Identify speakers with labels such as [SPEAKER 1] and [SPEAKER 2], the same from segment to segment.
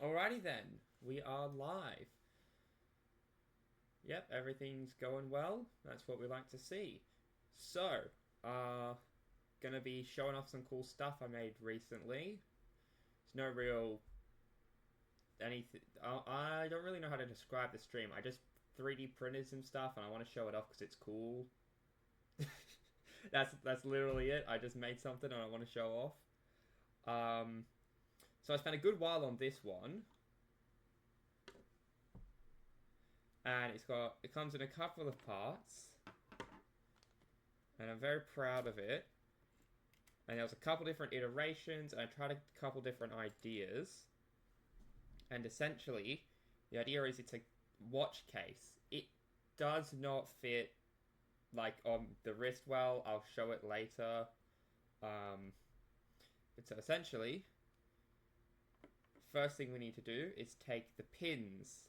[SPEAKER 1] Alrighty then, we are live. Yep, everything's going well. That's what we like to see. So, gonna be showing off some cool stuff I made recently. There's no real anything. I don't really know how to describe the stream. I just 3D printed some stuff and I want to show it off because it's cool. That's literally it. I just made something and I want to show off. So I spent a good while on this one. And it comes in a couple of parts. And I'm very proud of it. And there was a couple different iterations, and I tried a couple different ideas. And essentially, the idea is it's a watch case. It does not fit like on the wrist well. I'll show it later. But so essentially, first thing we need to do is take the pins.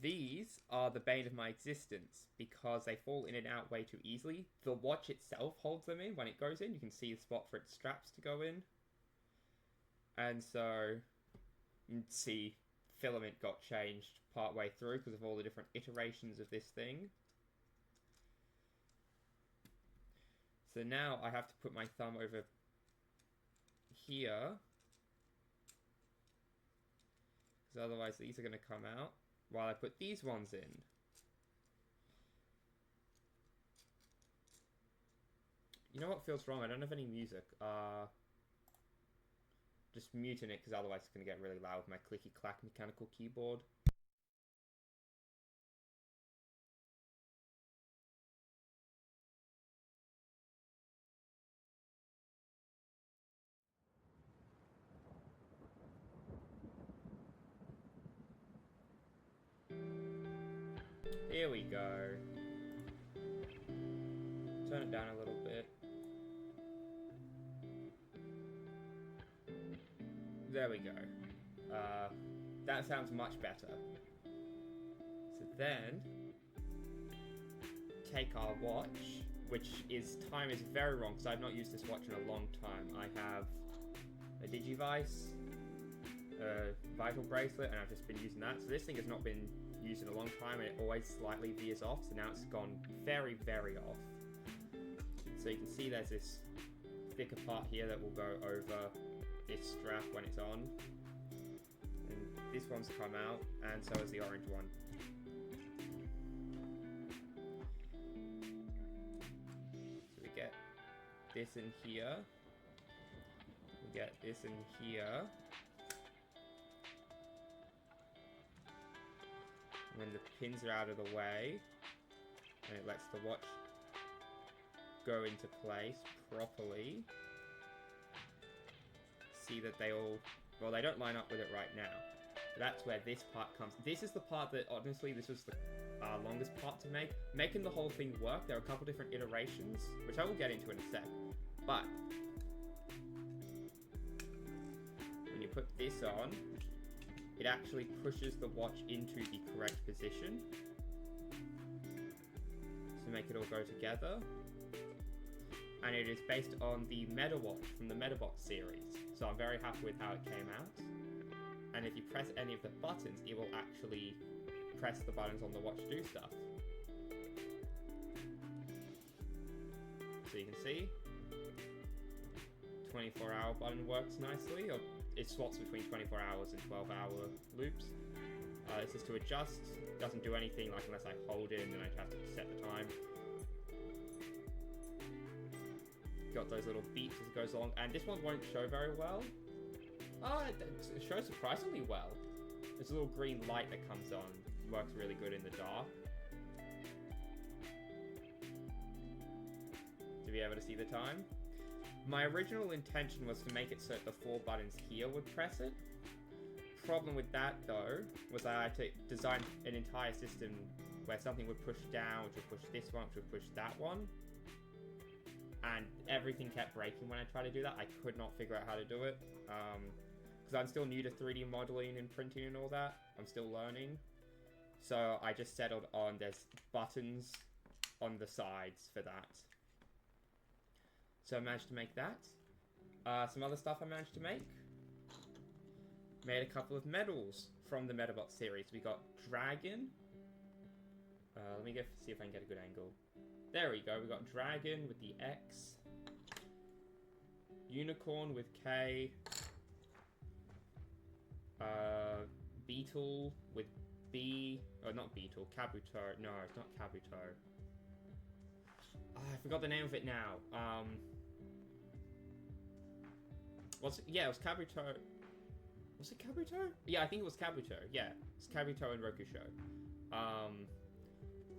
[SPEAKER 1] These are the bane of my existence because they fall in and out way too easily. The watch itself holds them in when it goes in. You can see the spot for its straps to go in. And so you can see filament got changed partway through because of all the different iterations of this thing. So now I have to put my thumb over here because otherwise these are going to come out. While I put these ones in. You know what feels wrong? I don't have any music. Just muting it because otherwise it's going to get really loud with my clicky-clack mechanical keyboard. Here we go. Turn it down a little bit. There we go. That sounds much better. So then, take our watch, which time is very wrong because I've not used this watch in a long time. I have a Digivice, a Vital Bracelet, and I've just been using that. So this thing has not been used in a long time and it always slightly veers off, so now it's gone very, very off. So you can see there's this thicker part here that will go over this strap when it's on. And this one's come out, and so has the orange one. So we get this in here. We get this in here. When the pins are out of the way, and it lets the watch go into place properly. See that they all, well, they don't line up with it right now. But that's where this part comes. This is the part that, honestly, this was the longest part to make. Making the whole thing work, there are a couple different iterations, which I will get into in a sec. But when you put this on, it actually pushes the watch into the correct position to make it all go together. And it is based on the Meta Watch from the Metabot series. So I'm very happy with how it came out. And if you press any of the buttons, it will actually press the buttons on the watch to do stuff. So you can see, 24-hour button works nicely, or it swaps between 24 hours and 12-hour loops. This is to adjust, doesn't do anything like unless I hold it and then I have to set the time. Got those little beeps as it goes along, and this one won't show very well. It shows surprisingly well. There's a little green light that comes on, works really good in the dark. To be able to see the time. My original intention was to make it so that the 4 buttons here would press it. Problem with that, though, was I had to design an entire system where something would push down, which would push this one, which would push that one. And everything kept breaking when I tried to do that. I could not figure out how to do it. Because I'm still new to 3D modeling and printing and all that. I'm still learning. So I just settled on there's buttons on the sides for that. So I managed to make that. Some other stuff I managed to make. made a couple of medals from the Metabot series. We got Dragon. Let me see if I can get a good angle. There we go. We got Dragon with the X. Unicorn with K. Beetle with B. Oh, not Beetle. Kabuto. No, it's not Kabuto. I forgot the name of it now. Yeah, it was Kabuto. Was it Kabuto? Yeah, I think it was Kabuto. Yeah, it's Kabuto and Rokusho.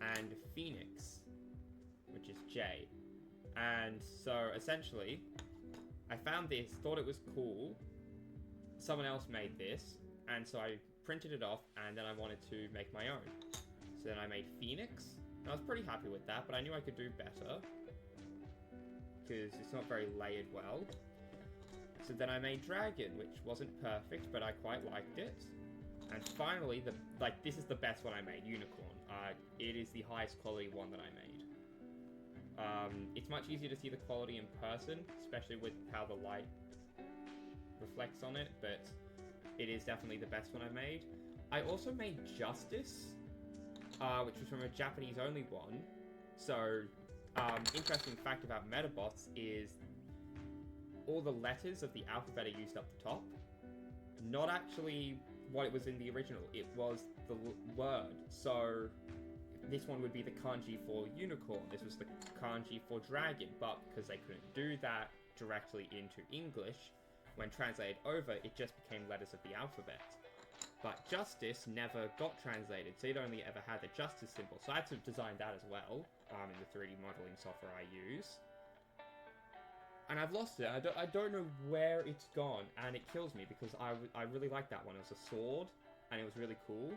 [SPEAKER 1] And Phoenix, which is J. And so, essentially, I found this, thought it was cool. Someone else made this, and so I printed it off, and then I wanted to make my own. So then I made Phoenix, and I was pretty happy with that, but I knew I could do better, because it's not very layered well. So then I made Dragon, which wasn't perfect, but I quite liked it. And finally, this is the best one I made, Unicorn. It is the highest quality one that I made. It's much easier to see the quality in person, especially with how the light reflects on it, but it is definitely the best one I made. I also made Justice, which was from a Japanese-only one. So, interesting fact about Metabots is all the letters of the alphabet are used up the top. Not actually what it was in the original, it was the word. So this one would be the kanji for unicorn, this was the kanji for dragon, but because they couldn't do that directly into English, when translated over, it just became letters of the alphabet. But Justice never got translated, so it only ever had the Justice symbol. So I had to design that as well, in the 3D modeling software I use. And I've lost it. I don't know where it's gone, and it kills me because I really liked that one. It was a sword, and it was really cool.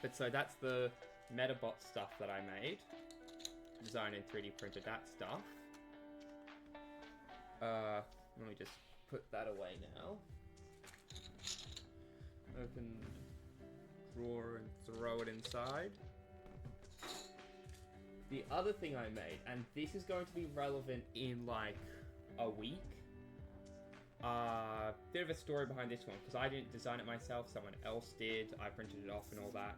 [SPEAKER 1] But so that's the Metabot stuff that I made. Designed and 3D printed that stuff. Let me just put that away now. Open drawer and throw it inside. The other thing I made, and this is going to be relevant in like a week. Bit of a story behind this one, because I didn't design it myself, someone else did. I printed it off and all that.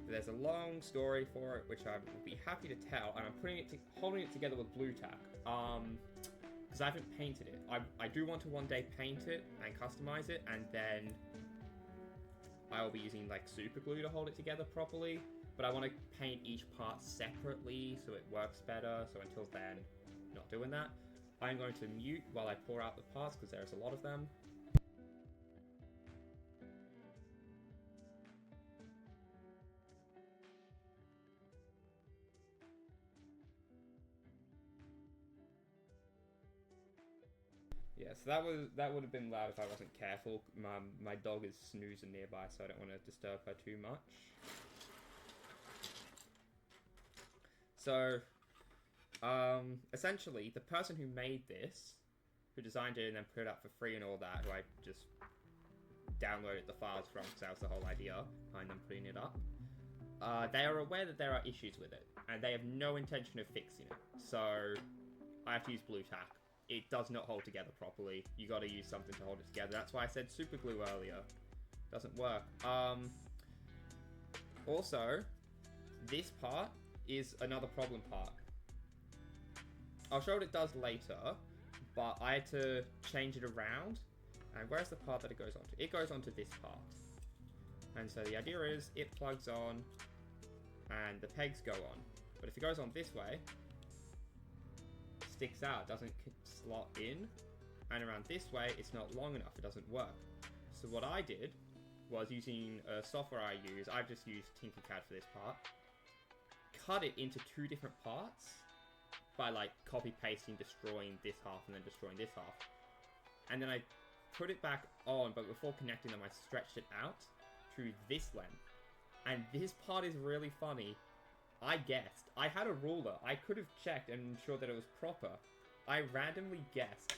[SPEAKER 1] But there's a long story for it, which I will be happy to tell, and I'm holding it together with blue tack. Because I haven't painted it. I do want to one day paint it and customize it, and then I will be using like super glue to hold it together properly. But I want to paint each part separately so it works better. So until then, not doing that. I'm going to mute while I pour out the parts because there's a lot of them. Yeah, so that would have been loud if I wasn't careful. My dog is snoozing nearby, so I don't want to disturb her too much. So, essentially, the person who made this, who designed it and then put it up for free and all that, who I just downloaded the files from because that was the whole idea behind them putting it up, they are aware that there are issues with it, and they have no intention of fixing it. So, I have to use blue tack. It does not hold together properly. You got to use something to hold it together. That's why I said super glue earlier. Doesn't work. Also, this part is another problem part. I'll show what it does later, but I had to change it around. And where's the part that it goes onto? It goes onto this part. And so the idea is it plugs on and the pegs go on. But if it goes on this way, it sticks out, doesn't slot in. And around this way, it's not long enough, it doesn't work. So what I did was using a software I use, I've just used Tinkercad for this part, cut it into two different parts by like copy pasting, destroying this half and then destroying this half, and then I put it back on, but before connecting them I stretched it out to this length. And this part is really funny. I guessed. I had a ruler. I could have checked and ensured that it was proper. I randomly guessed.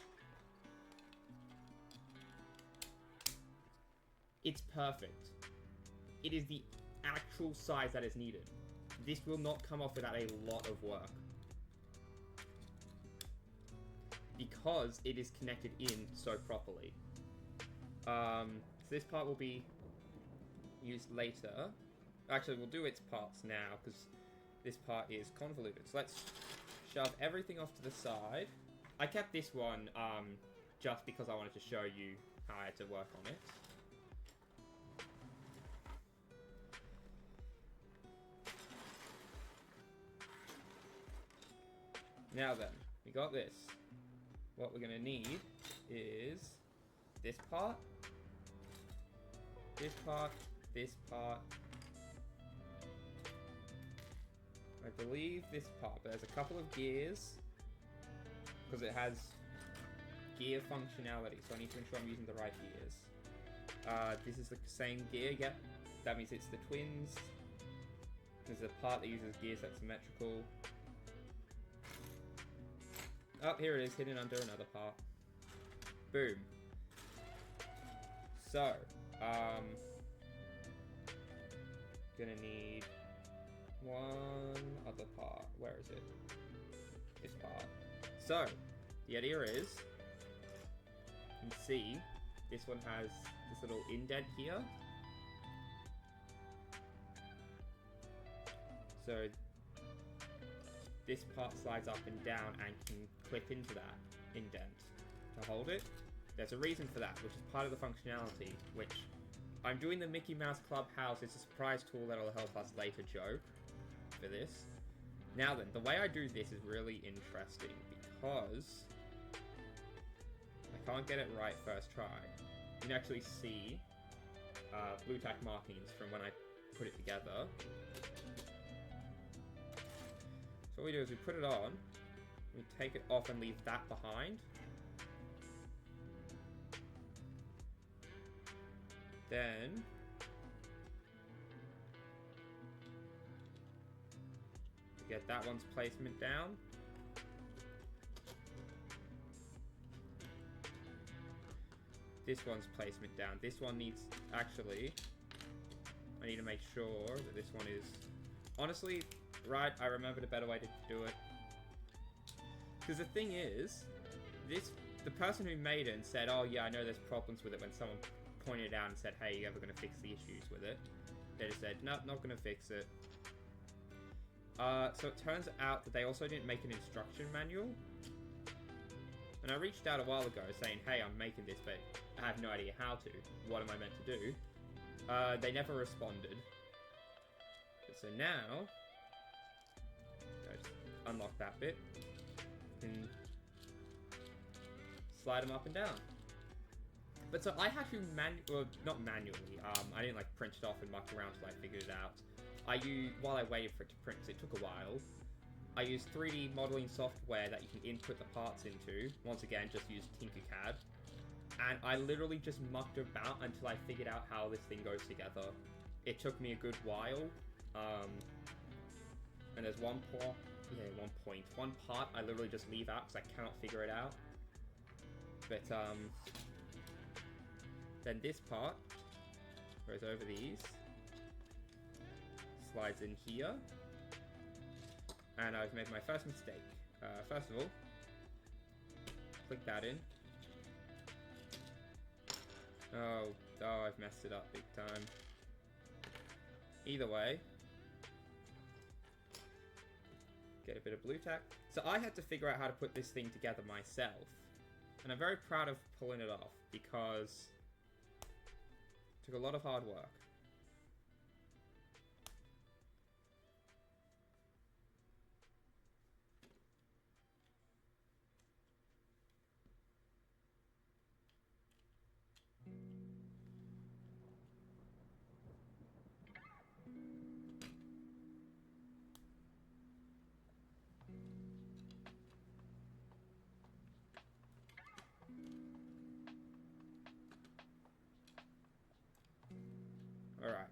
[SPEAKER 1] It's perfect. It is the actual size that is needed. This will not come off without a lot of work. Because it is connected in so properly. So this part will be used later. Actually, we'll do its parts now, because this part is convoluted. So let's shove everything off to the side. I kept this one just because I wanted to show you how I had to work on it. Now then, we got this. What we're going to need is this part, this part, this part. I believe this part, but there's a couple of gears, because it has gear functionality, so I need to ensure I'm using the right gears. This is the same gear, yep. That means it's the twins. There's a part that uses gears that's symmetrical. Oh, here it is, hidden under another part. Boom. So, gonna need one other part. Where is it? This part. So, the idea is, you can see, this one has this little indent here. So, this part slides up and down and can clip into that indent to hold it. There's a reason for that, which is part of the functionality, which I'm doing the Mickey Mouse Clubhouse. It's a surprise tool that'll help us later joke for this. Now then, the way I do this is really interesting because I can't get it right first try. You can actually see blue tack markings from when I put it together. So what we do is we put it on, we take it off and leave that behind. Then we get that one's placement down. This one's placement down. This one needs, actually, I need to make sure that this one is, honestly, right, I remembered a better way to do it. Because the thing is, the person who made it and said, oh yeah, I know there's problems with it, when someone pointed it out and said, hey, you ever going to fix the issues with it? They just said, nope, not going to fix it. So it turns out that they also didn't make an instruction manual. And I reached out a while ago saying, hey, I'm making this, but I have no idea how to. What am I meant to do? They never responded. So now, I just unlock that bit and slide them up and down. But so I had to not manually, I didn't like print it off and muck around until I figured it out. While I waited for it to print, because it took a while, I used 3D modeling software that you can input the parts into. Once again, just use Tinkercad. And I literally just mucked about until I figured out how this thing goes together. It took me a good while. And there's one part I literally just leave out because I cannot figure it out. But, then this part goes over these, slides in here, and I've made my first mistake. First of all, click that in. Oh, I've messed it up big time. Either way, get a bit of blue tack. So I had to figure out how to put this thing together myself, and I'm very proud of pulling it off because it took a lot of hard work. Alright,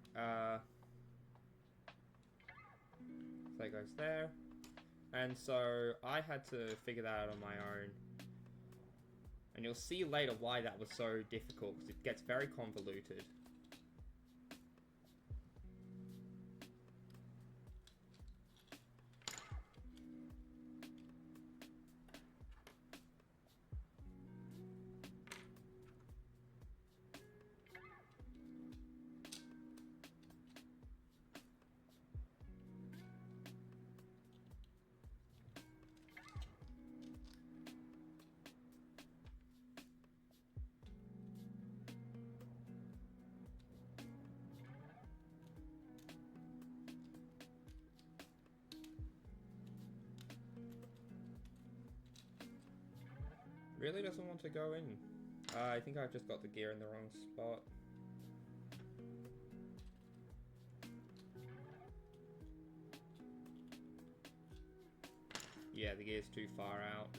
[SPEAKER 1] so that goes there. And so I had to figure that out on my own. And you'll see later why that was so difficult, because it gets very convoluted. Really doesn't want to go in. I think I've just got the gear in the wrong spot. Yeah, the gear's too far out.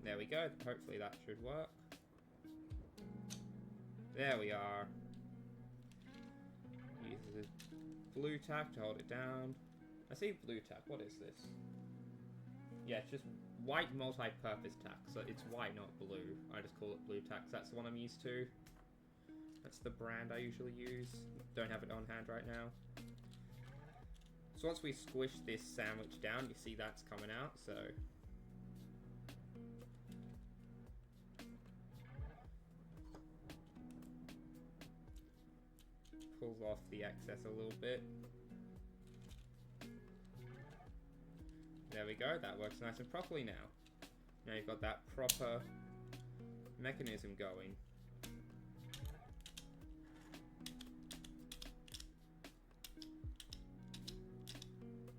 [SPEAKER 1] There we go. Hopefully that should work. There we are. Use the blue tack to hold it down. I see blue tack. What is this? Yeah, it's just white multi-purpose tack. So it's white, not blue. I just call it blue tack. That's the one I'm used to. That's the brand I usually use. Don't have it on hand right now. So once we squish this sandwich down, you see that's coming out, so... Pulls off the excess a little bit. There we go, that works nice and properly now. Now you've got that proper mechanism going.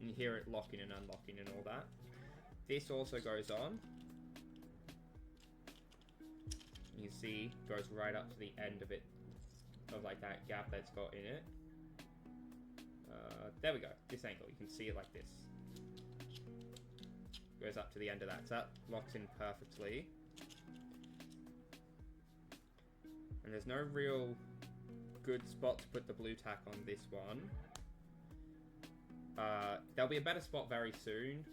[SPEAKER 1] You hear it locking and unlocking and all that. This also goes on. You can see goes right up to the end of it, of like that gap that's got in it. There we go. This angle, you can see it like this. Goes up to the end of that, so that locks in perfectly. And there's no real good spot to put the blue tack on this one. There'll be a better spot very soon,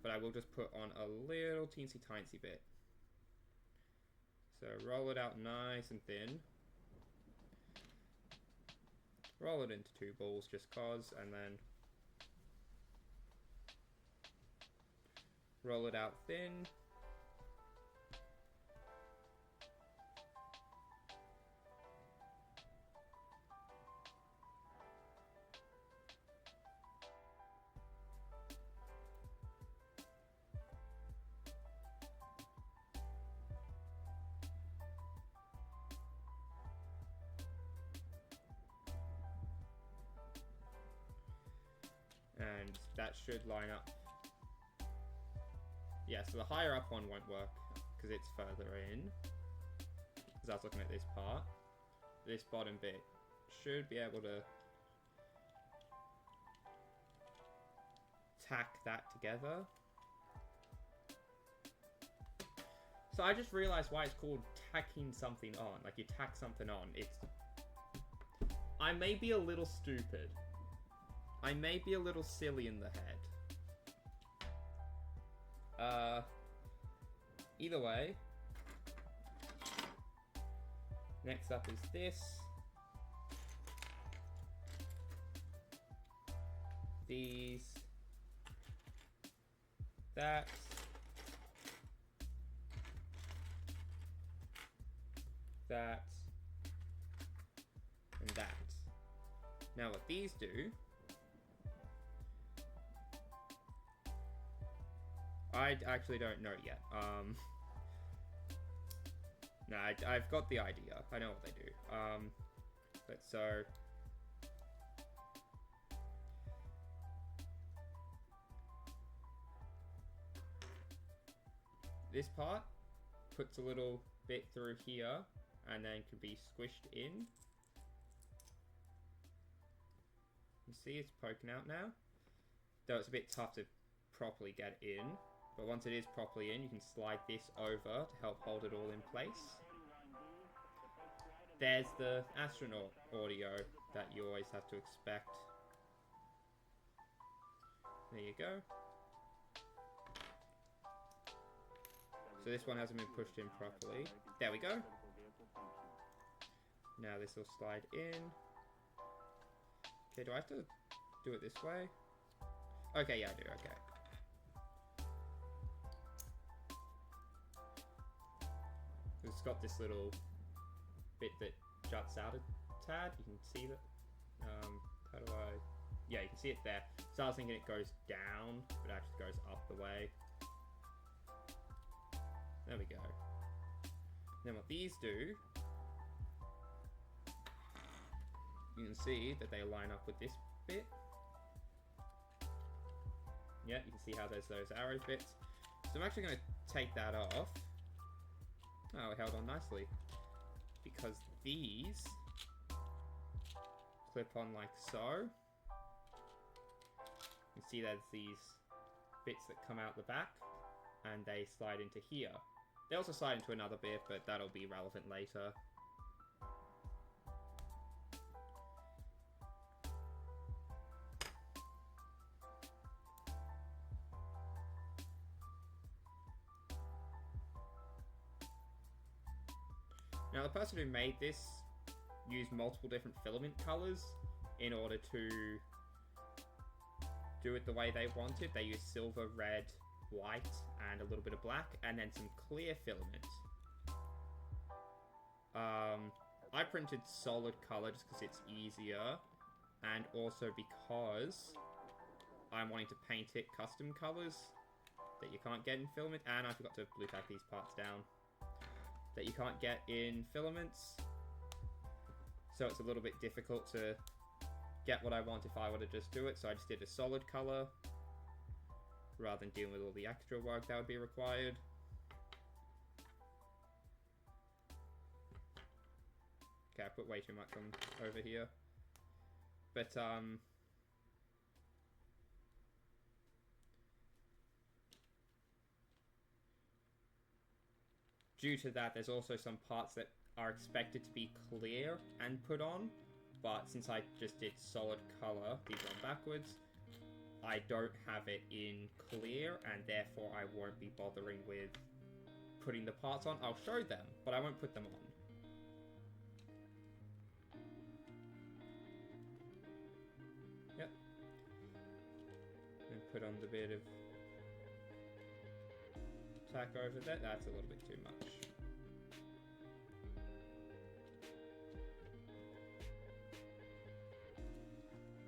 [SPEAKER 1] but I will just put on a little teensy tiny bit. So roll it out nice and thin. Roll it into 2 balls just cause, and then roll it out thin. And that should line up. Yeah, so the higher up one won't work because it's further in. Because I was looking at this part. This bottom bit should be able to tack that together. So I just realized why it's called tacking something on. Like you tack something on. I may be a little stupid. I may be a little silly in the head. Either way. Next up is this. These. That. That. And that. Now what these do... I actually don't know yet. No, I've got the idea. I know what they do. But so... This part puts a little bit through here and then can be squished in. You see it's poking out now. Though it's a bit tough to properly get in. But once it is properly in, you can slide this over to help hold it all in place. There's the astronaut audio that you always have to expect. There you go. So this one hasn't been pushed in properly. There we go. Now this will slide in. Okay, do I have to do it this way? Okay, yeah, I do, okay. It's got this little bit that juts out a tad. You can see that. How do I... Yeah, you can see it there. So I was thinking it goes down, but it actually goes up the way. There we go. Then what these do, you can see that they line up with this bit. Yeah, you can see how there's those arrow bits. So I'm actually going to take that off. Oh, it held on nicely. Because these clip on like so. You can see there's these bits that come out the back, and they slide into here. They also slide into another bit, but that'll be relevant later. Now, the person who made this used multiple different filament colors in order to do it the way they wanted. They used silver, red, white, and a little bit of black, and then some clear filament. I printed solid color just because it's easier, and also because I'm wanting to paint it custom colors that you can't get in filament, and I forgot to blue tack these parts down. That you can't get in filaments, so it's a little bit difficult to get what I want if I were to just do it, so I just did a solid color rather than dealing with all the extra work that would be required. Okay, I put way too much on over here. But, due to that, there's also some parts that are expected to be clear and put on, but since I just did solid color, these are backwards, I don't have it in clear, and therefore I won't be bothering with putting the parts on. I'll show them, but I won't put them on. Yep. And put on the bit of tack over there. That's a little bit too much.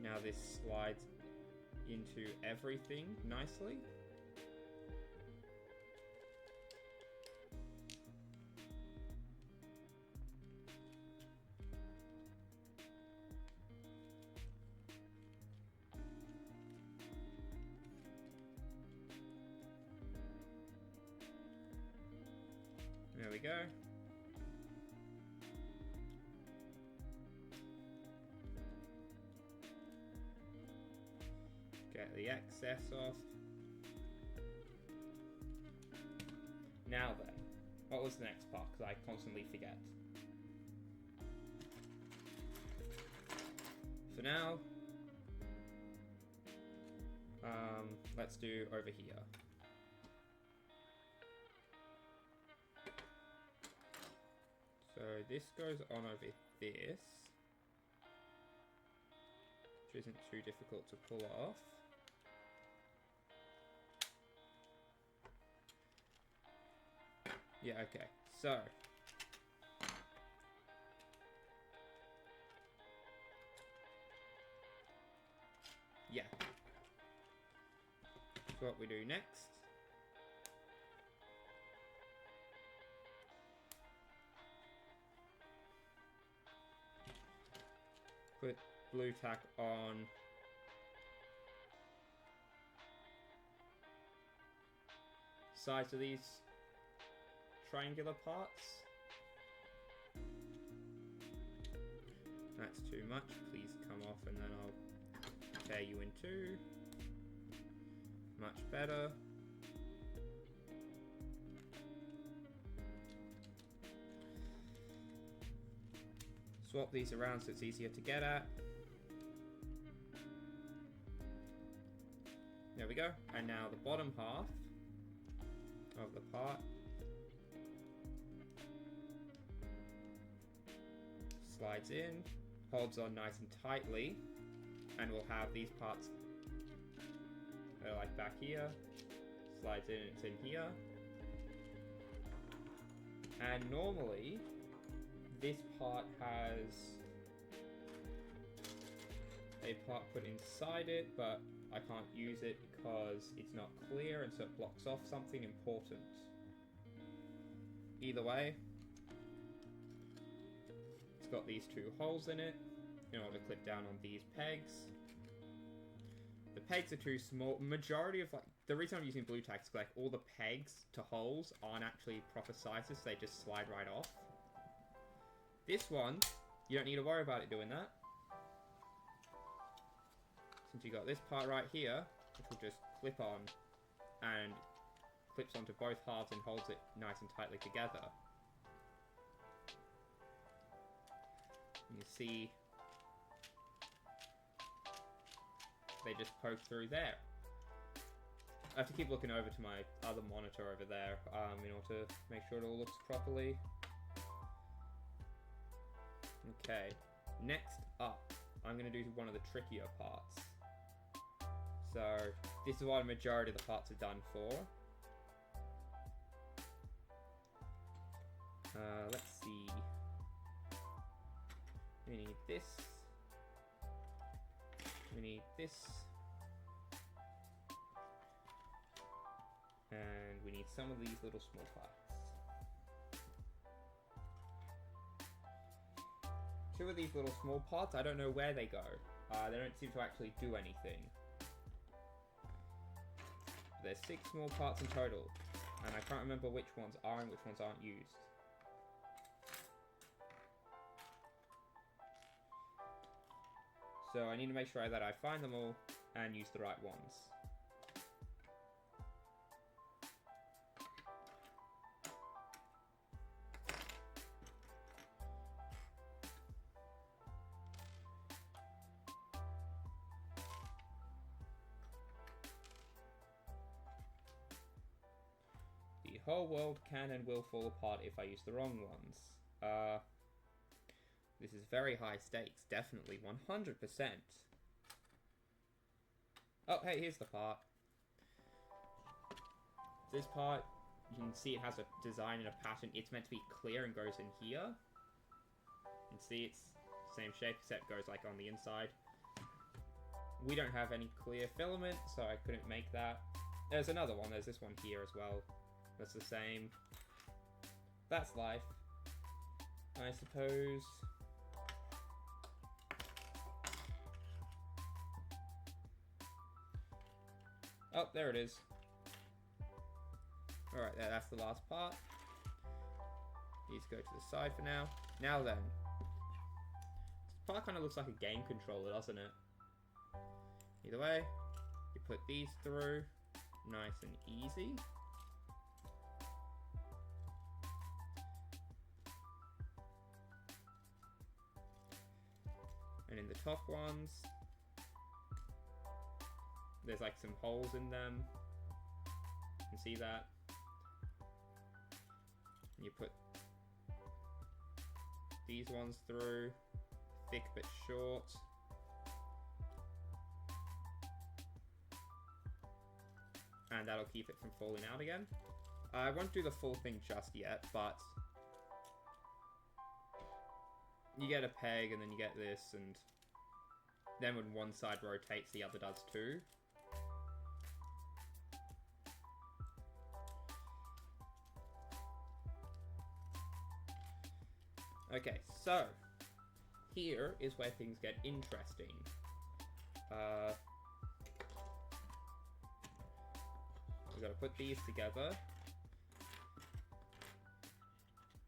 [SPEAKER 1] Now this slides into everything nicely. There we go. Get the excess off. Now then, what was the next part? Because I constantly forget. For now, let's do over here. So this goes on over this, which isn't too difficult to pull off. Yeah, okay, so yeah, so what we do next, put blue tack on sides of these triangular parts. That's too much. Please come off and then I'll tear you in two. Much better. Swap these around so it's easier to get at. There we go. And now the bottom half of the part slides in, holds on nice and tightly, and we'll have these parts like back here, slides in and it's in here. And normally this part has a part put inside it, but I can't use it because it's not clear and so it blocks off something important. Either way, it's got these two holes in it in order to clip down on these pegs. The pegs are too small. Majority of, like, the reason I'm using blue tack is like all the pegs to holes aren't actually proper sizes, so they just slide right off. This one, you don't need to worry about it doing that. Since you got this part right here, which will just clip on and clips onto both halves and holds it nice and tightly together. You see they just poke through there. I have to keep looking over to my other monitor over there in order to make sure it all looks properly. Okay, next up, I'm going to do one of the trickier parts. So, this is what a majority of the parts are done for. Let's see. We need this. We need this. And we need some of these little small parts. Two of these little small parts, I don't know where they go. They don't seem to actually do anything. There's 6 small parts in total, and I can't remember which ones are and which ones aren't used. So I need to make sure that I find them all and use the right ones. The whole world can and will fall apart if I use the wrong ones. This is very high stakes, definitely, 100%. Oh, hey, here's the part. This part, you can see it has a design and a pattern. It's meant to be clear and goes in here. You can see it's the same shape, except it goes like on the inside. We don't have any clear filament, so I couldn't make that. There's another one, there's this one here as well. That's the same. That's life, I suppose. Oh, there it is. Alright, that's the last part. These go to the side for now. Now then. This part kind of looks like a game controller, doesn't it? Either way, you put these through. Nice and easy. And in the top ones, there's like some holes in them. You can see that. And you put these ones through, thick but short. And that'll keep it from falling out again. I won't do the full thing just yet, but you get a peg and then you get this, and then when one side rotates, the other does too. Okay, so here is where things get interesting. We've got to put these together.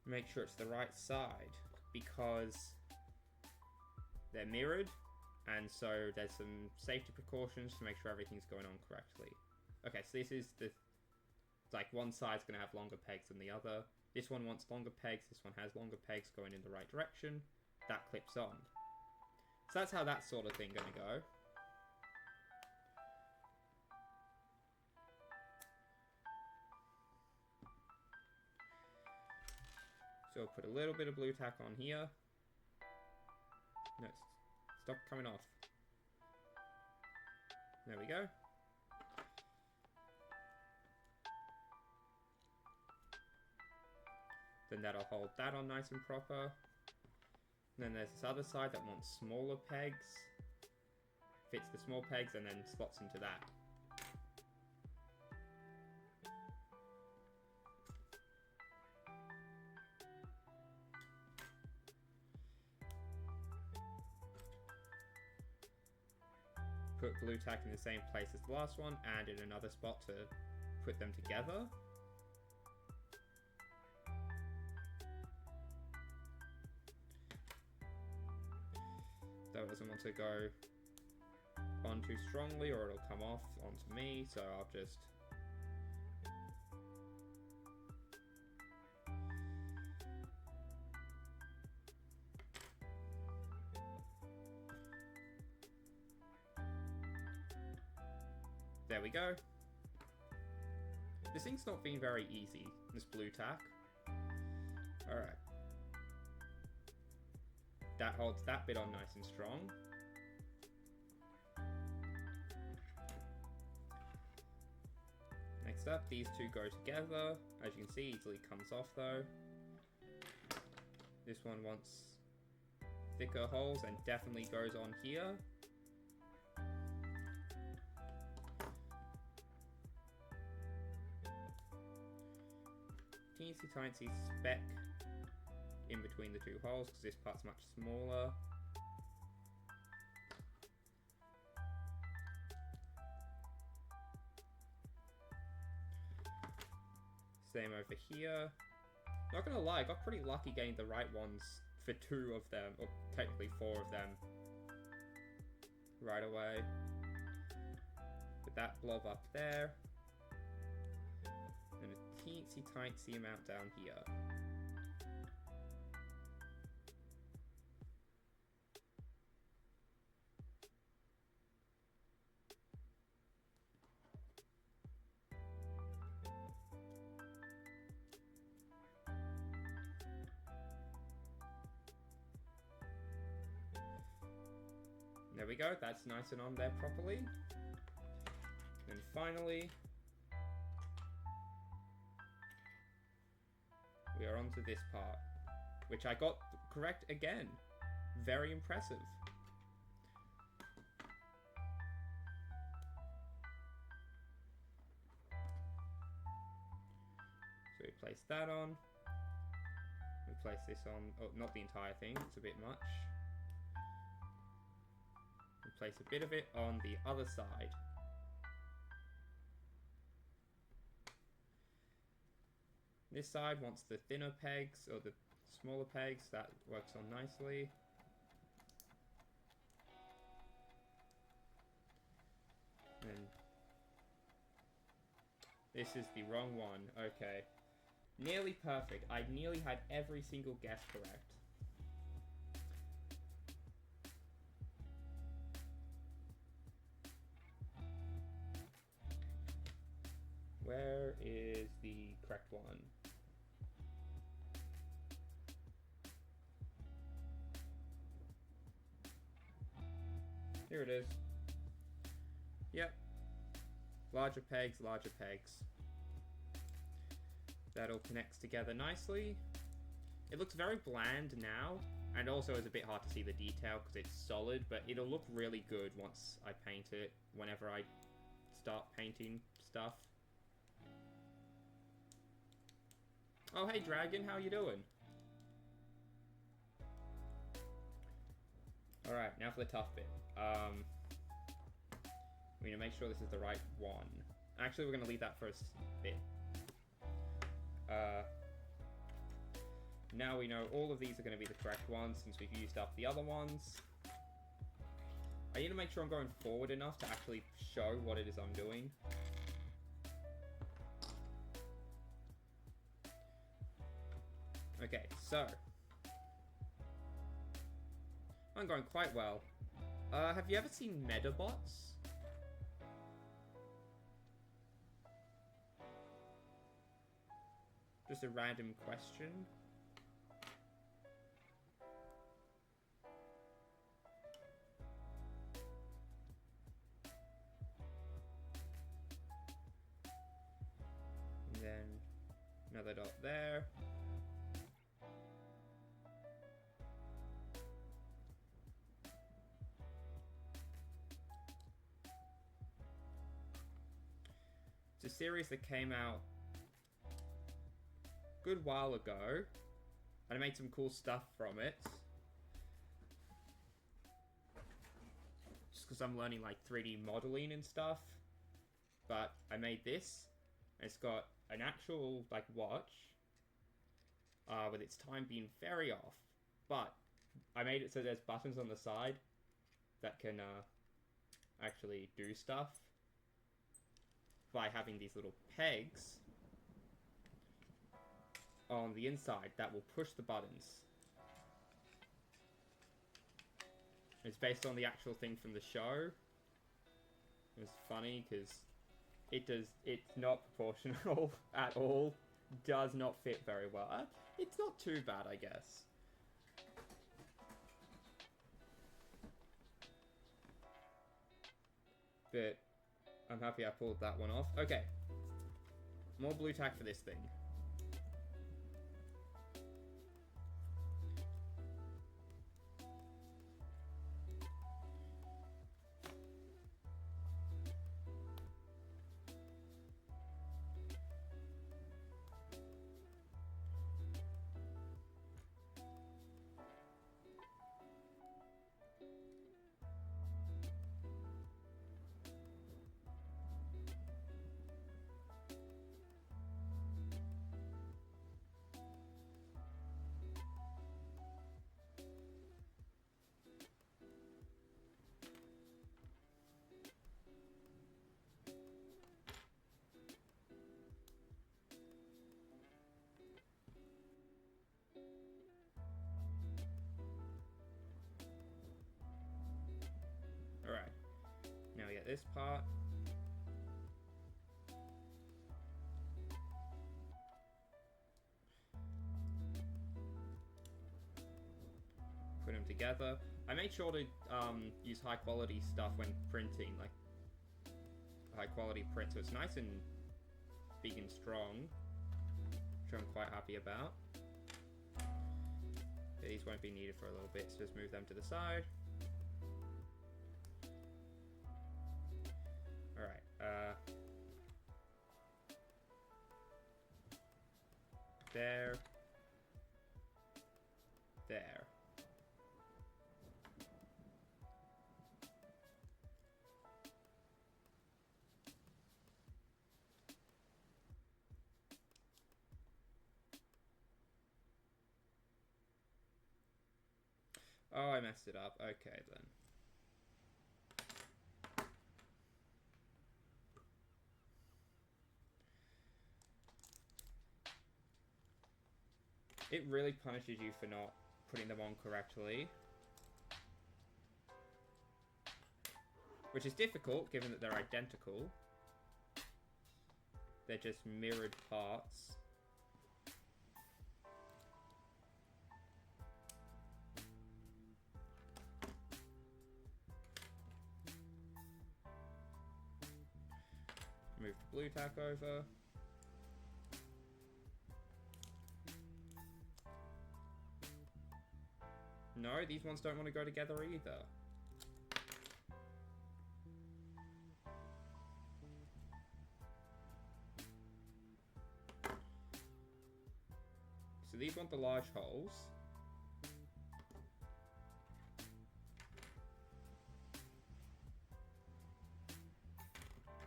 [SPEAKER 1] Make sure it's the right side, because they're mirrored, and so there's some safety precautions to make sure everything's going on correctly. Okay, so this is the, like, one side's going to have longer pegs than the other. This one wants longer pegs, this one has longer pegs going in the right direction. That clips on. So that's how that sort of thing going to go. So I'll put a little bit of blue tack on here. No, stop coming off. There we go. Then that'll hold that on nice and proper. And then there's this other side that wants smaller pegs. Fits the small pegs and then slots into that. put blue tack in the same place as the last one and in another spot to put them together. Though it doesn't want to go on too strongly or it'll come off onto me, so I'll just there we go. This thing's not being very easy, this blue tack. Alright. That holds that bit on nice and strong. Next up, these two go together. As you can see, easily comes off though. This one wants thicker holes and definitely goes on here. Teensy tiny speck in between the two holes because this part's much smaller. Same over here. Not gonna lie, I got pretty lucky getting the right ones for 2 of them, or technically 4 of them, right away. Put that blob up there. And a teensy tiny amount down here. There we go, that's nice and on there properly. And finally, we are onto this part, which I got correct again. Very impressive. So we place that on. We place this on, oh, not the entire thing, it's a bit much. We place a bit of it on the other side. This side wants the thinner pegs, or the smaller pegs, that works on nicely. And this is the wrong one, okay. Nearly perfect, I nearly had every single guess correct. Where is the correct one? Here it is. Yep. Larger pegs, larger pegs. That all connects together nicely. It looks very bland now, and also it's a bit hard to see the detail because it's solid, but it'll look really good once I paint it, whenever I start painting stuff. Oh, hey Dragon, how you doing? Alright, now for the tough bit. We need to make sure this is the right one. Actually, we're going to leave that for a bit. Now we know all of these are going to be the correct ones since we've used up the other ones. I need to make sure I'm going forward enough to actually show what it is I'm doing. Okay, so I'm going quite well. Have you ever seen Medabots? Just a random question. And then another dot there. It's a series that came out a good while ago, and I made some cool stuff from it. just because I'm learning like 3D modeling and stuff. But I made this. It's got an actual like watch with its time being very off. But I made it so there's buttons on the side that can actually do stuff by having these little pegs on the inside that will push the buttons. It's based on the actual thing from the show. It's funny because it's not proportional at all. Does not fit very well. It's not too bad, I guess. But I'm happy I pulled that one off. Okay. More blue tack for this thing. Alright. Now we get this part. Put them together. I make sure to use high quality stuff when printing, like high quality print, so it's nice and big and strong, which I'm quite happy about. Okay, these won't be needed for a little bit, so just move them to the side. Alright, there. There. Oh, I messed it up. Okay, then. It really punishes you for not putting them on correctly. Which is difficult, given that they're identical. They're just mirrored parts. Move the blue tack over. No, these ones don't want to go together either. So these want the large holes.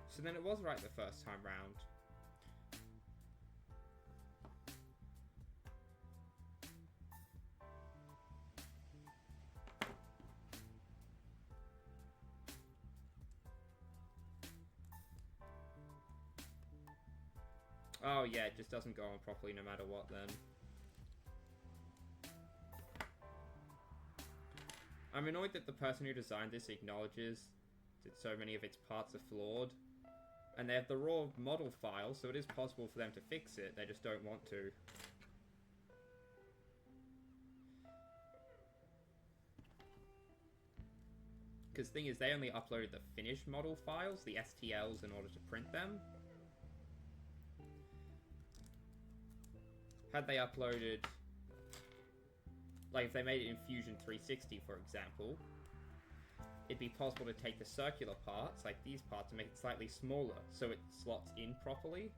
[SPEAKER 1] So then it was right the first time round. Oh yeah, it just doesn't go on properly no matter what then. I'm annoyed that the person who designed this acknowledges that so many of its parts are flawed. And they have the raw model file, so it is possible for them to fix it, they just don't want to. Because the thing is, they only uploaded the finished model files, the STLs, in order to print them. Had they uploaded, like if they made it in Fusion 360, for example, it'd be possible to take the circular parts, like these parts, and make it slightly smaller, so it slots in properly,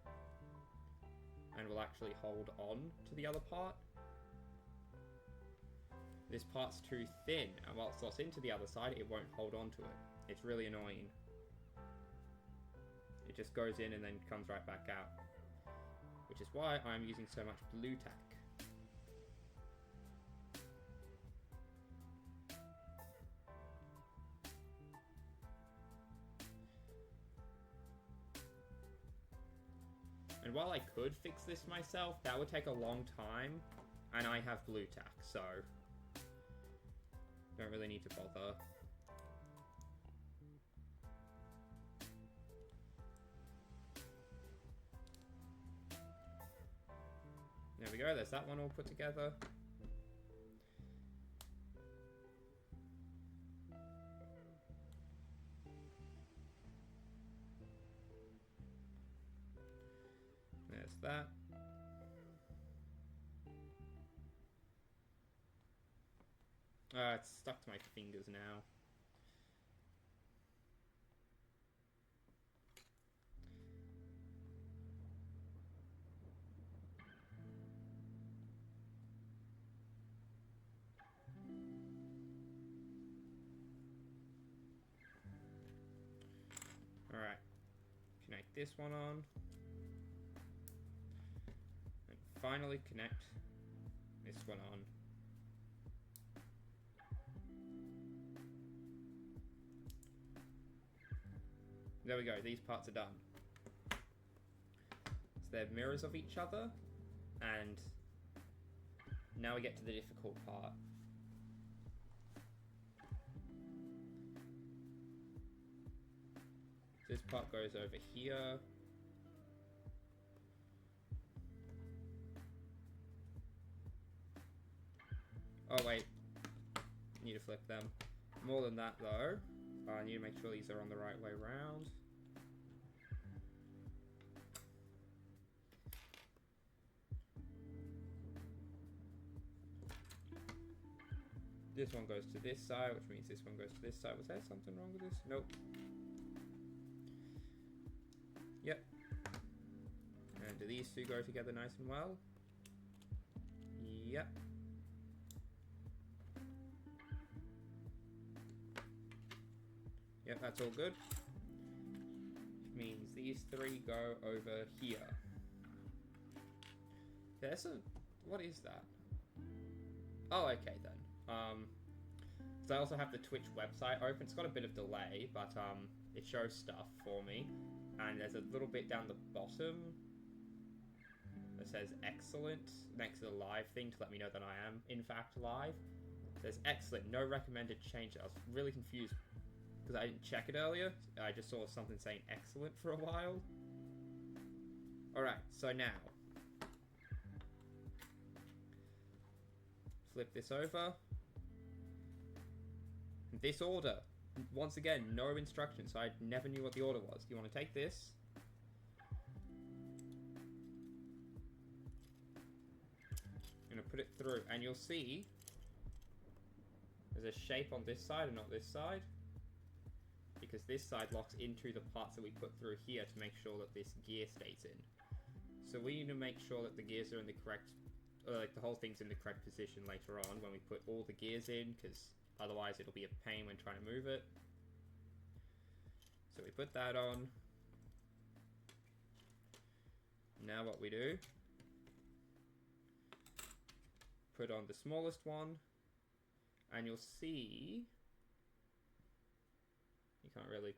[SPEAKER 1] and will actually hold on to the other part. This part's too thin, and while it slots into the other side, it won't hold on to it. It's really annoying. It just goes in and then comes right back out. Which is why I'm using so much blue tack. And while I could fix this myself, that would take a long time, and I have blue tack, so don't really need to bother. There we go, there's that one all put together. There's that. It's stuck to my fingers now. Alright, connect this one on. And finally connect this one on. There we go, these parts are done. So they're mirrors of each other, and now we get to the difficult part. This part goes over here. Oh wait, need to flip them. More than that though, I need to make sure these are on the right way round. This one goes to this side, which means this one goes to this side. Was there something wrong with this? Nope. Yep. And do these two go together nice and well? Yep. Yep, that's all good. Which means these three go over here. There's a... What is that? Oh, okay then. So I also have the Twitch website open. It's got a bit of delay, but it shows stuff for me. And there's a little bit down the bottom that says excellent next to the live thing to let me know that I am in fact live. It says excellent, no recommended change. I was really confused because I didn't check it earlier. I just saw something saying excellent for a while. Alright, so now flip this over. This order, once again, no instructions, so I never knew what the order was. You want to take this. I'm going to put it through, and you'll see there's a shape on this side and not this side. Because this side locks into the parts that we put through here to make sure that this gear stays in. So we need to make sure that the gears are in the correct, like the whole thing's in the correct position later on when we put all the gears in, because otherwise it'll be a pain when trying to move it. So we put that on. Now what we do, put on the smallest one, and you'll see, you can't really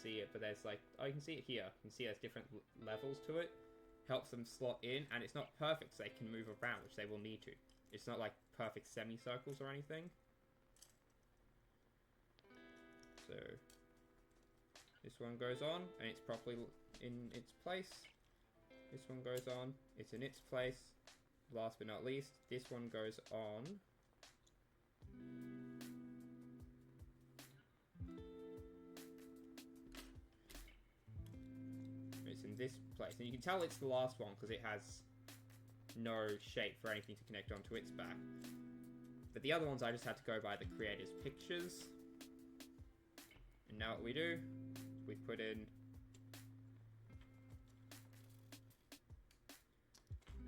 [SPEAKER 1] see it, but there's like, oh, you can see it here. You can see there's different levels to it. Helps them slot in, and it's not perfect so they can move around, which they will need to. It's not like perfect semicircles or anything. So this one goes on, and it's properly in its place. This one goes on, it's in its place. Last but not least, this one goes on. It's in this place, and you can tell it's the last one because it has no shape for anything to connect onto its back. But the other ones I just had to go by the creator's pictures. And now what we do, we put in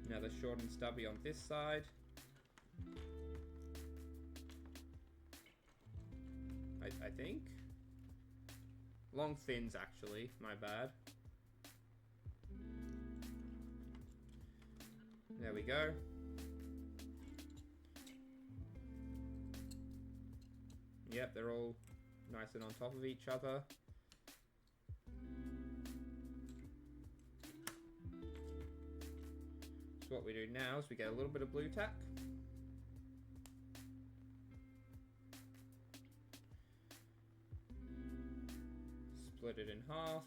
[SPEAKER 1] another short and stubby on this side. I think. long fins actually, my bad. There we go. Yep, they're all nice and on top of each other. So what we do now is we get a little bit of blue tack. Split it in half.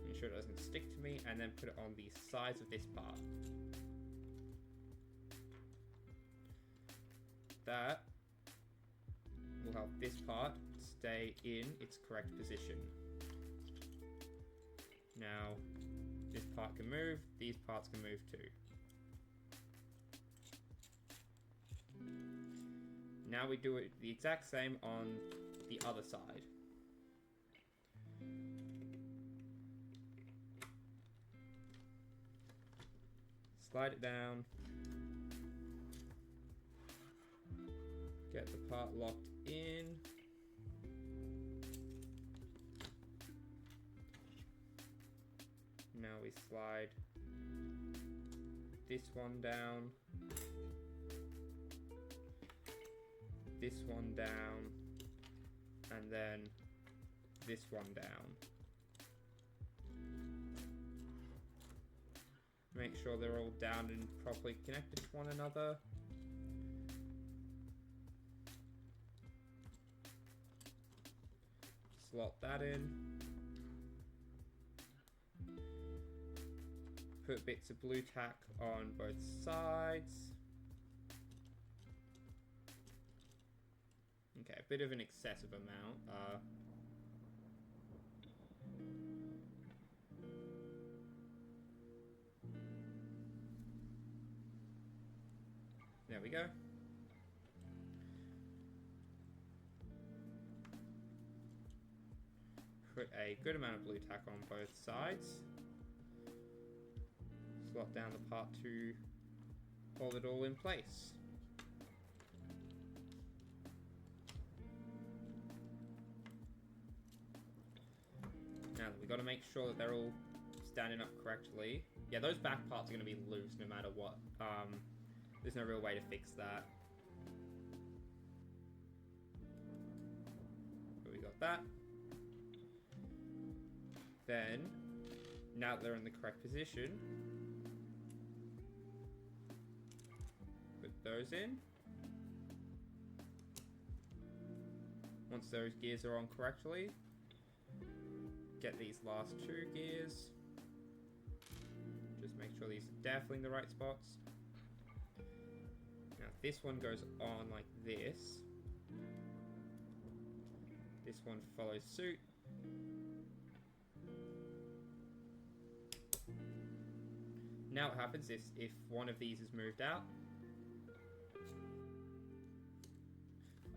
[SPEAKER 1] Ensure it doesn't stick to me, and then put it on the sides of this part. That will help this part stay in its correct position. Now, this part can move, these parts can move too. Now we do it the exact same on the other side. Slide it down. Get the part locked in. Now we slide this one down. This one down. And then this one down. Make sure they're all down and properly connected to one another. Slot that in. Put bits of blue tack on both sides. Okay, a bit of an excessive amount. There we go. Put a good amount of blue tack on both sides. Slot down the part to hold it all in place. Now we've got to make sure that they're all standing up correctly. Yeah, those back parts are going to be loose no matter what. There's no real way to fix that. But we got that. Then, now that they're in the correct position, put those in. Once those gears are on correctly, get these last two gears. Just make sure these are definitely in the right spots. Now this one goes on like this. This one follows suit. Now what happens is if one of these is moved out.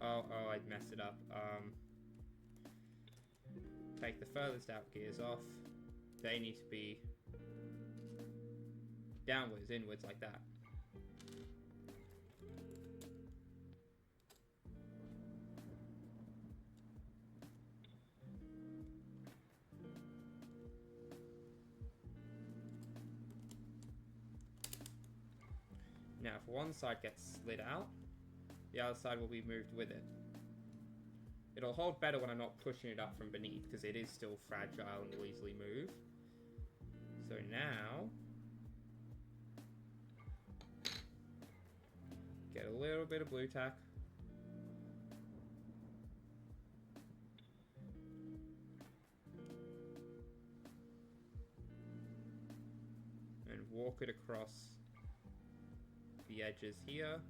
[SPEAKER 1] Oh, I messed it up. Take the furthest out gears off. They need to be downwards, inwards like that. Now, if one side gets slid out, the other side will be moved with it. It'll hold better when I'm not pushing it up from beneath, because it is still fragile and will easily move. So now, get a little bit of blue tack. And walk it across the edges here.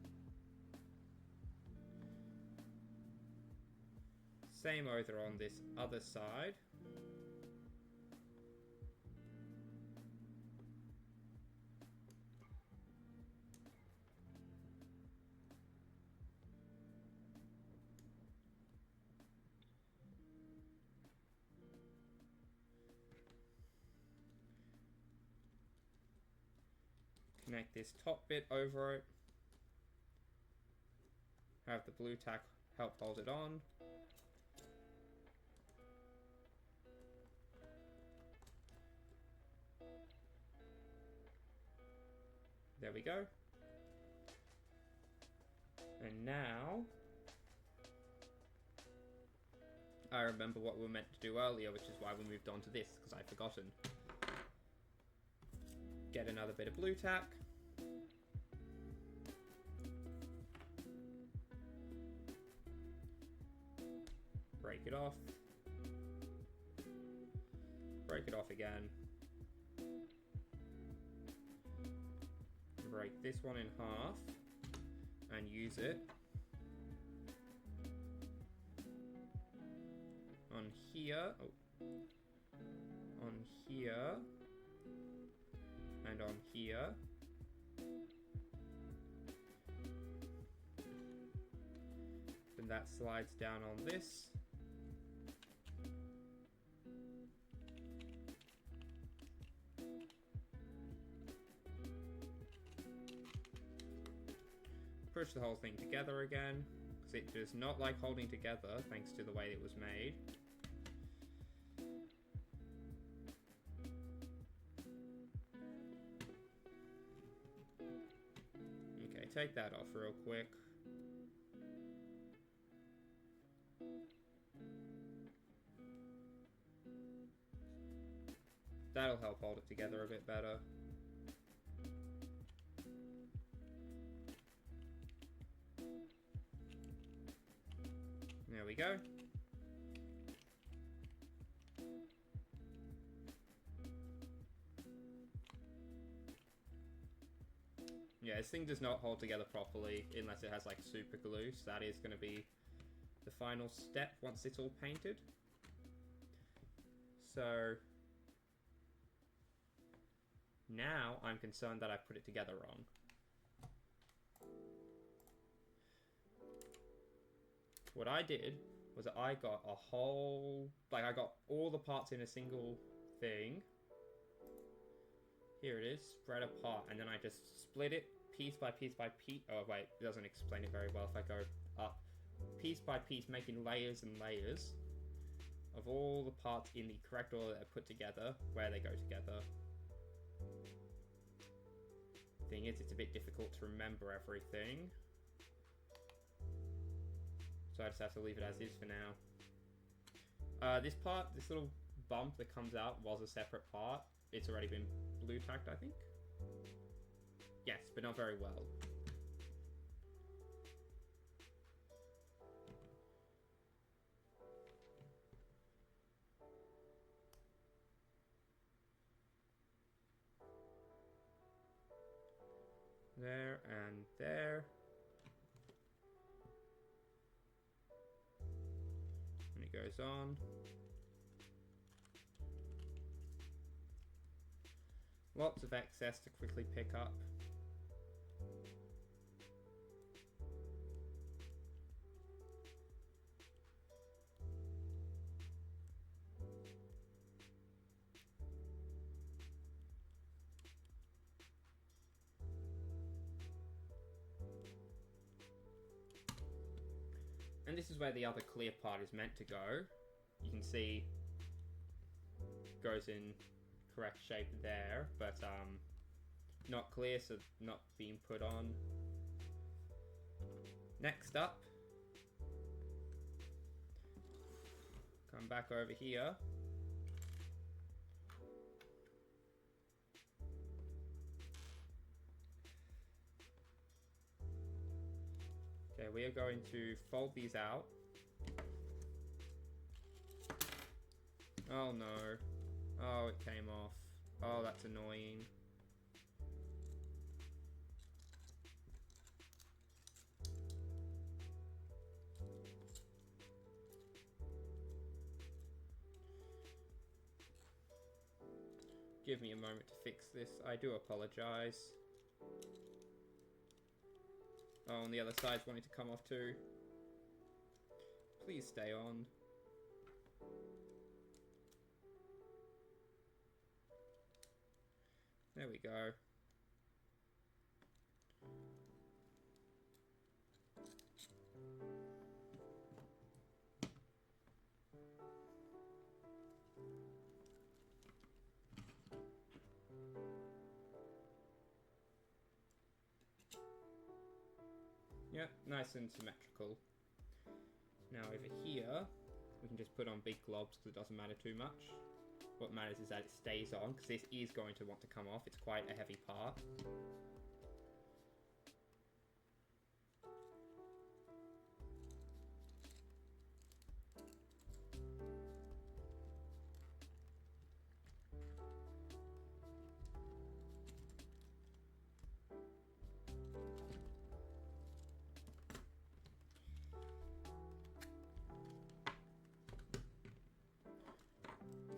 [SPEAKER 1] Same over on this other side. Connect this top bit over it. Have the blue tack help hold it on. There we go. And now I remember what we were meant to do earlier, which is why we moved on to this, because I'd forgotten. Get another bit of blue tack. Break it off. Break it off again. Break this one in half and use it on here, on here, and on here. Then that slides down on this. Push the whole thing together again, because it does not like holding together thanks to the way it was made. Okay, take that off real quick. That'll help hold it together a bit better. There we go. Yeah, this thing does not hold together properly unless it has like super glue, so that is going to be the final step once it's all painted. So now I'm concerned that I put it together wrong. What I did was I got a whole, like I got all the parts in a single thing. Here it is, spread apart, and then I just split it piece by piece by piece. Oh wait, it doesn't explain it very well if I go up. Piece by piece, making layers and layers of all the parts in the correct order that are put together, where they go together. Thing is, it's a bit difficult to remember everything. So I just have to leave it as is for now. This part, this little bump that comes out was a separate part. It's already been blue tacked, I think. Yes, but not very well. There and there. And it goes on. Lots of excess to quickly pick up. And this is where the other clear part is meant to go. You can see it goes in correct shape there, but not clear, so not being put on. Next up, come back over here. Okay, we are going to fold these out. Oh no. Oh, it came off. Oh, that's annoying. Give me a moment to fix this. I do apologize. Oh, and the other side's wanting to come off too. Please stay on. There we go. Yep, nice and symmetrical. Now over here, we can just put on big globs because it doesn't matter too much. What matters is that it stays on, because this is going to want to come off. It's quite a heavy part.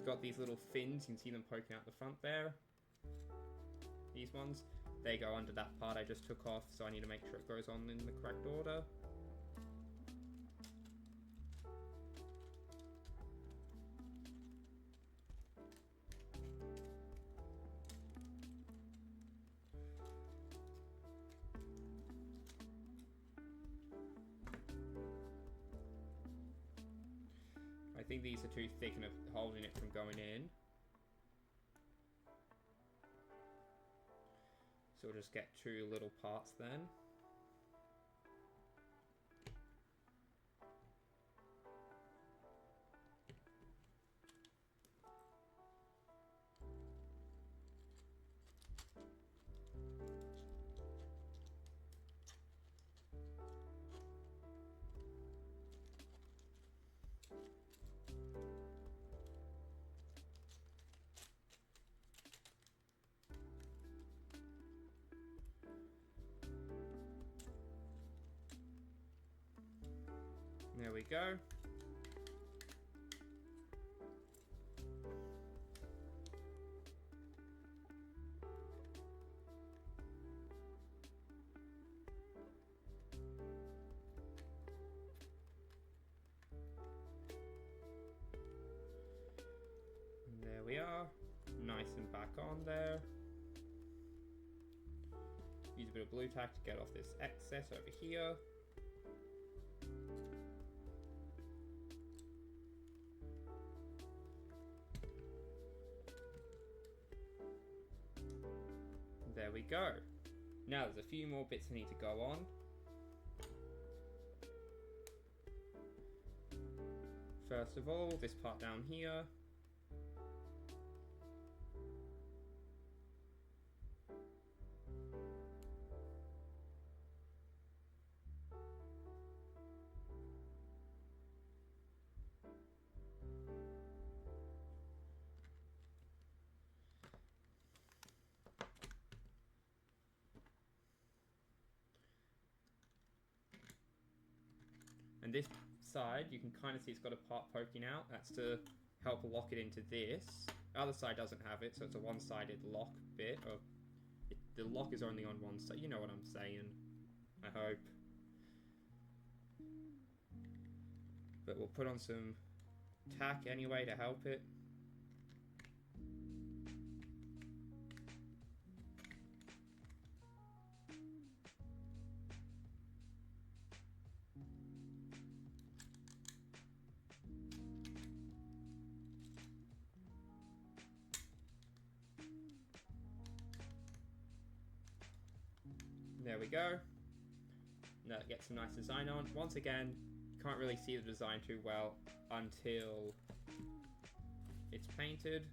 [SPEAKER 1] Got these little fins, you can see them poking out the front there. These ones, they go under that part I just took off, so I need to make sure it goes on in the correct order. I think these are too thick and are holding it from going in. So we'll just get 2 little parts then. There we go. And there we are. Nice and back on there. Use a bit of blue tack to get off this excess over here. There we go. Now there's a few more bits I need to go on. First of all, this part down here. And this side, you can kind of see it's got a part poking out. That's to help lock it into this. The other side doesn't have it, so it's a one-sided lock bit. The lock is only on one side. You know what I'm saying, I hope. But we'll put on some tack anyway to help it. There we go. Now it gets some nice design on. Once again, you can't really see the design too well until it's painted.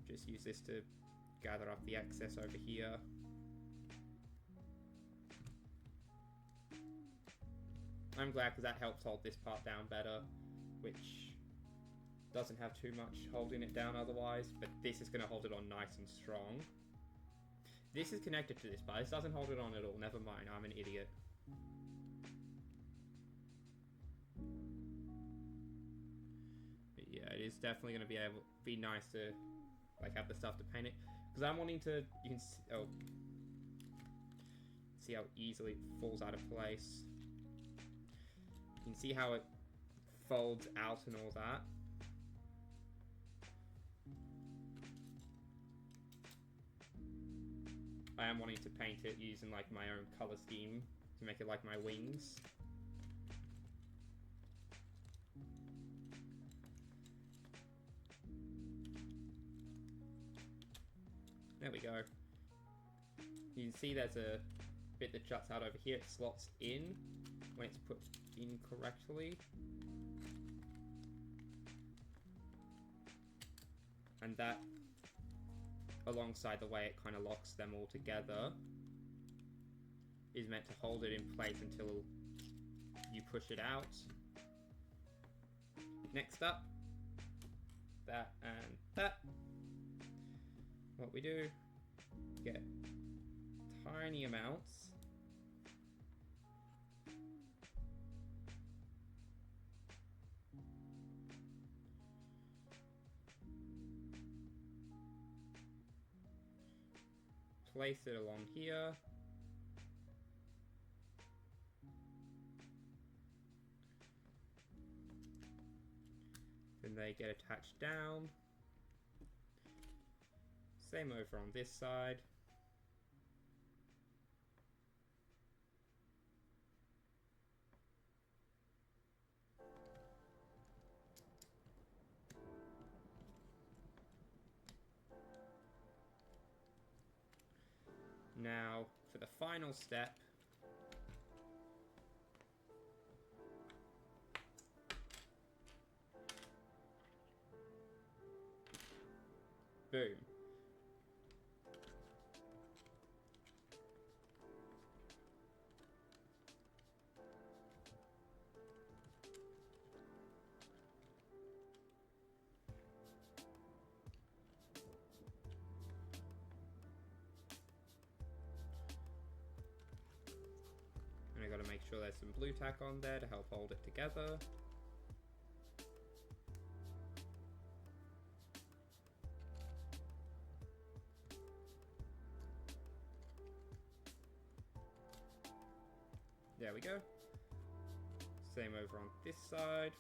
[SPEAKER 1] Just use this to gather up the excess over here. I'm glad because that helps hold this part down better, which doesn't have too much holding it down otherwise, but this is going to hold it on nice and strong. This is connected to this, but this doesn't hold it on at all. Never mind, I'm an idiot. But yeah, it is definitely going to be nice to like have the stuff to paint it, because I'm wanting to. You can see how easily it falls out of place. You can see how it folds out and all that. I am wanting to paint it using like my own color scheme to make it like my wings. There we go. You can see there's a bit that juts out over here, it slots in when it's put in correctly. And that, alongside the way it kind of locks them all together, is meant to hold it in place until you push it out. Next up, that and that. What we do, get tiny amounts. Place it along here. Then they get attached down. Same over on this side. Now, for the final step, boom. And I gotta make sure there's some blue tack on there to help hold it together. There we go. Same over on this side.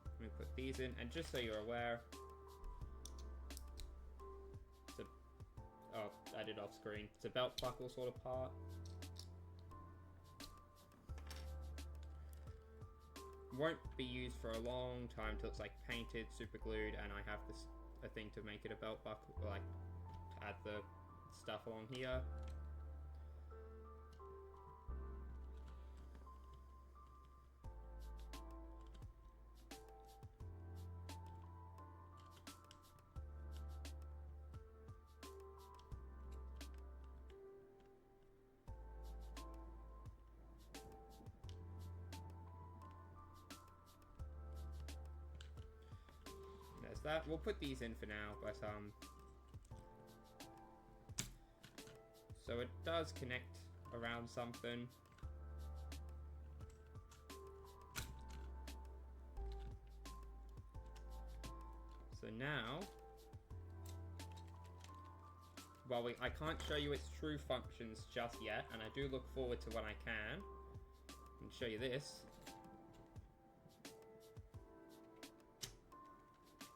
[SPEAKER 1] Let me put these in, and just so you're aware, it's a, oh, I did off screen. It's a belt buckle sort of part. Won't be used for a long time till it's like painted, super glued, and I have this a thing to make it a belt buckle, like to add the stuff along here. There's that. We'll put these in for now, but so it does connect around something. So now, well, I can't show you its true functions just yet, and I do look forward to when I can. And show you this.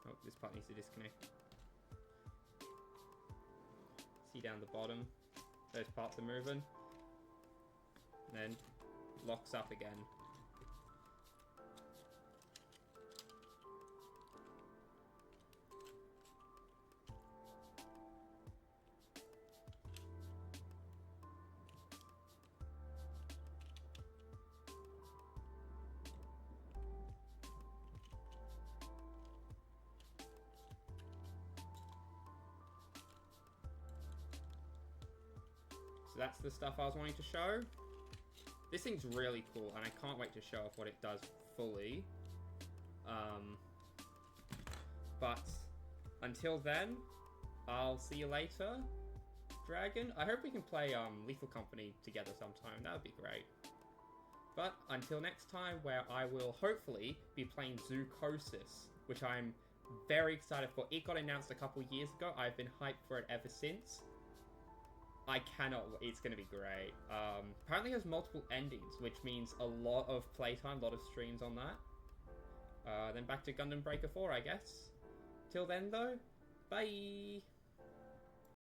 [SPEAKER 1] Oh, this part needs to disconnect. See down the bottom, those parts are moving. And then locks up again. So that's the stuff I was wanting to show. This thing's really cool, and I can't wait to show off what it does fully. But until then, I'll see you later, Dragon. I hope we can play Lethal Company together sometime. That would be great. But until next time, where I will hopefully be playing Zoocosis, which I'm very excited for. It got announced a couple years ago. I've been hyped for it ever since. I cannot, it's going to be great. Apparently it has multiple endings, which means a lot of playtime, a lot of streams on that. Then back to Gundam Breaker 4, I guess. Till then, though, bye!